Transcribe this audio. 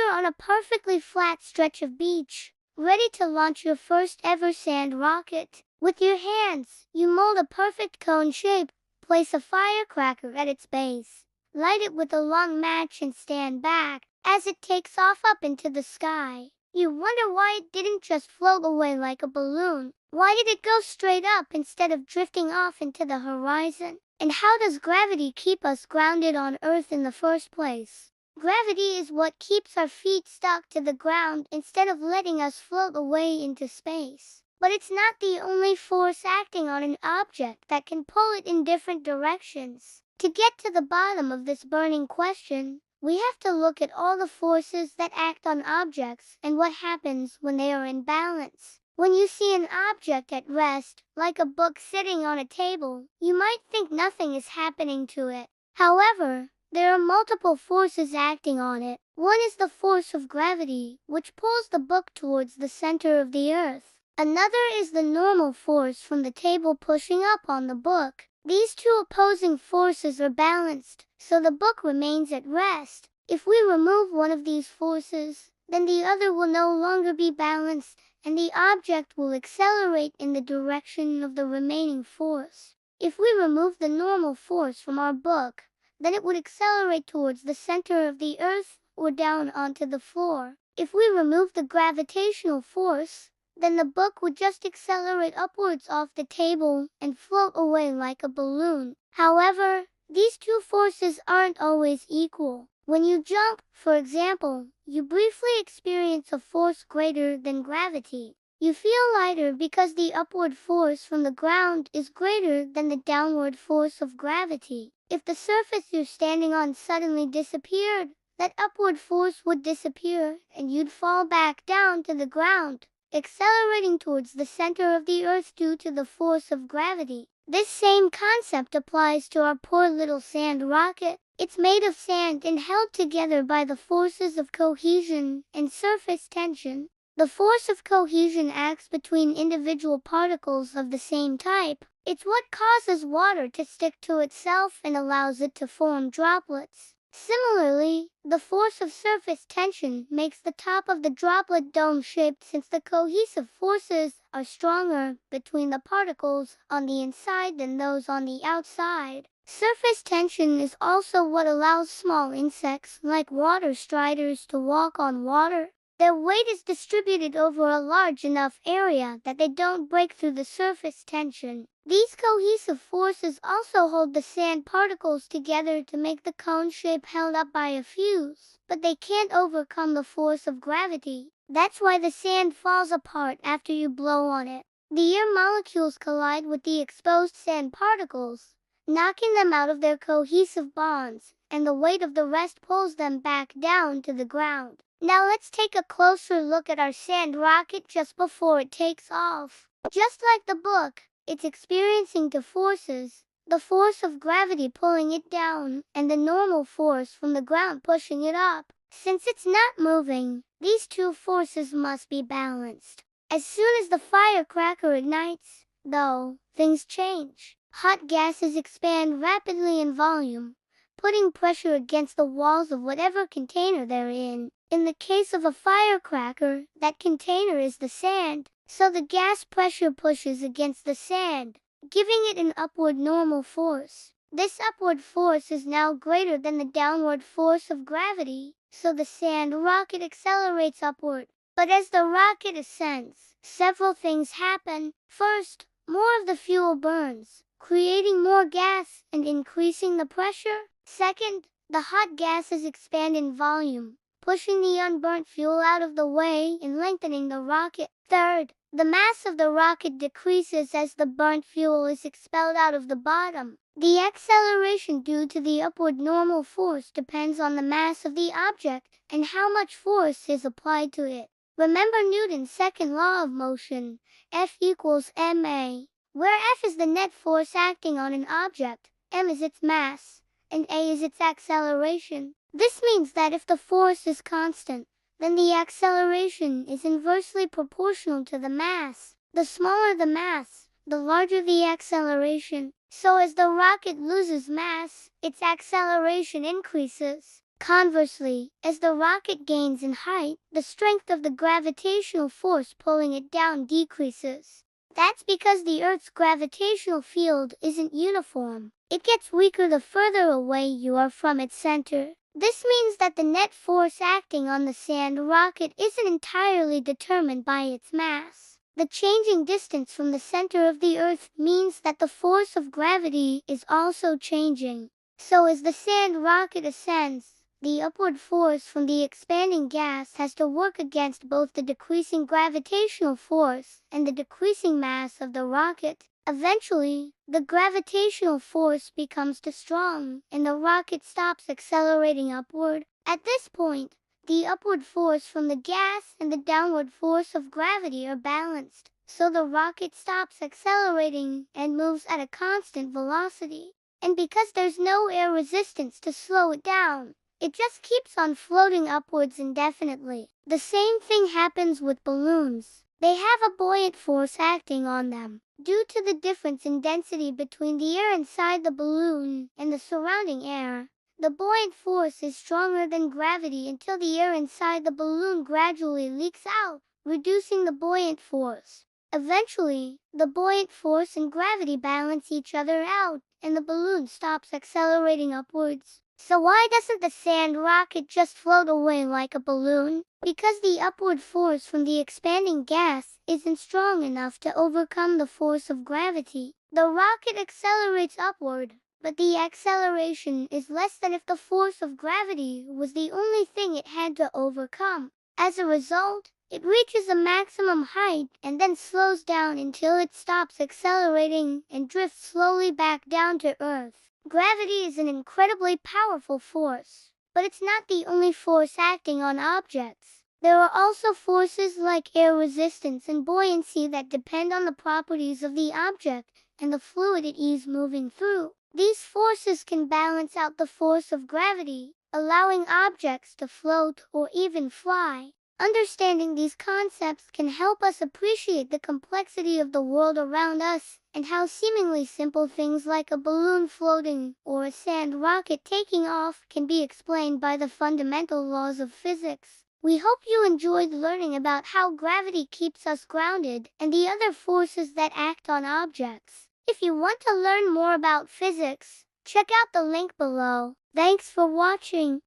you're on a perfectly flat stretch of beach, ready to launch your first ever sand rocket. With your hands, you mold a perfect cone shape, place a firecracker at its base, light it with a long match and stand back. As it takes off up into the sky, you wonder why it didn't just float away like a balloon. Why did it go straight up instead of drifting off into the horizon? And how does gravity keep us grounded on Earth in the first place? Gravity is what keeps our feet stuck to the ground instead of letting us float away into space. But it's not the only force acting on an object that can pull it in different directions. To get to the bottom of this burning question, we have to look at all the forces that act on objects and what happens when they are in balance. When you see an object at rest, like a book sitting on a table, you might think nothing is happening to it. However, there are multiple forces acting on it. One is the force of gravity, which pulls the book towards the center of the earth. Another is the normal force from the table pushing up on the book. These two opposing forces are balanced, so the book remains at rest. If we remove one of these forces, then the other will no longer be balanced, and the object will accelerate in the direction of the remaining force. If we remove the normal force from our book, then it would accelerate towards the center of the earth or down onto the floor. If we remove the gravitational force, then the book would just accelerate upwards off the table and float away like a balloon. However, these two forces aren't always equal. When you jump, for example, you briefly experience a force greater than gravity. You feel lighter because the upward force from the ground is greater than the downward force of gravity. If the surface you're standing on suddenly disappeared, that upward force would disappear and you'd fall back down to the ground, accelerating towards the center of the earth due to the force of gravity. This same concept applies to our poor little sand rocket. It's made of sand and held together by the forces of cohesion and surface tension. The force of cohesion acts between individual particles of the same type. It's what causes water to stick to itself and allows it to form droplets. Similarly, the force of surface tension makes the top of the droplet dome-shaped since the cohesive forces are stronger between the particles on the inside than those on the outside. Surface tension is also what allows small insects like water striders to walk on water. Their weight is distributed over a large enough area that they don't break through the surface tension. These cohesive forces also hold the sand particles together to make the cone shape held up by a fuse, but they can't overcome the force of gravity. That's why the sand falls apart after you blow on it. The air molecules collide with the exposed sand particles, knocking them out of their cohesive bonds, and the weight of the rest pulls them back down to the ground. Now let's take a closer look at our sand rocket just before it takes off. Just like the book, it's experiencing two forces, the force of gravity pulling it down, and the normal force from the ground pushing it up. Since it's not moving, these two forces must be balanced. As soon as the firecracker ignites, though, things change. Hot gases expand rapidly in volume, putting pressure against the walls of whatever container they're in. In the case of a firecracker, that container is the sand, so the gas pressure pushes against the sand, giving it an upward normal force. This upward force is now greater than the downward force of gravity, so the sand rocket accelerates upward. But as the rocket ascends, several things happen. First, more of the fuel burns, creating more gas and increasing the pressure. Second, the hot gases expand in volume, pushing the unburnt fuel out of the way and lengthening the rocket. Third, the mass of the rocket decreases as the burnt fuel is expelled out of the bottom. The acceleration due to the upward normal force depends on the mass of the object and how much force is applied to it. Remember Newton's second law of motion, F equals ma, where F is the net force acting on an object, m is its mass, and a is its acceleration. This means that if the force is constant, then the acceleration is inversely proportional to the mass. The smaller the mass, the larger the acceleration. So as the rocket loses mass, its acceleration increases. Conversely, as the rocket gains in height, the strength of the gravitational force pulling it down decreases. That's because the Earth's gravitational field isn't uniform. It gets weaker the further away you are from its center. This means that the net force acting on the sand rocket isn't entirely determined by its mass. The changing distance from the center of the Earth means that the force of gravity is also changing. So as the sand rocket ascends, the upward force from the expanding gas has to work against both the decreasing gravitational force and the decreasing mass of the rocket. Eventually, the gravitational force becomes too strong, and the rocket stops accelerating upward. At this point, the upward force from the gas and the downward force of gravity are balanced, so the rocket stops accelerating and moves at a constant velocity. And because there's no air resistance to slow it down, it just keeps on floating upwards indefinitely. The same thing happens with balloons. They have a buoyant force acting on them. Due to the difference in density between the air inside the balloon and the surrounding air, the buoyant force is stronger than gravity until the air inside the balloon gradually leaks out, reducing the buoyant force. Eventually, the buoyant force and gravity balance each other out, and the balloon stops accelerating upwards. So why doesn't the sand rocket just float away like a balloon? Because the upward force from the expanding gas isn't strong enough to overcome the force of gravity. The rocket accelerates upward, but the acceleration is less than if the force of gravity was the only thing it had to overcome. As a result, it reaches a maximum height and then slows down until it stops accelerating and drifts slowly back down to Earth. Gravity is an incredibly powerful force, but it's not the only force acting on objects. There are also forces like air resistance and buoyancy that depend on the properties of the object and the fluid it is moving through. These forces can balance out the force of gravity, allowing objects to float or even fly. Understanding these concepts can help us appreciate the complexity of the world around us and how seemingly simple things like a balloon floating or a sand rocket taking off can be explained by the fundamental laws of physics. We hope you enjoyed learning about how gravity keeps us grounded and the other forces that act on objects. If you want to learn more about physics, check out the link below. Thanks for watching.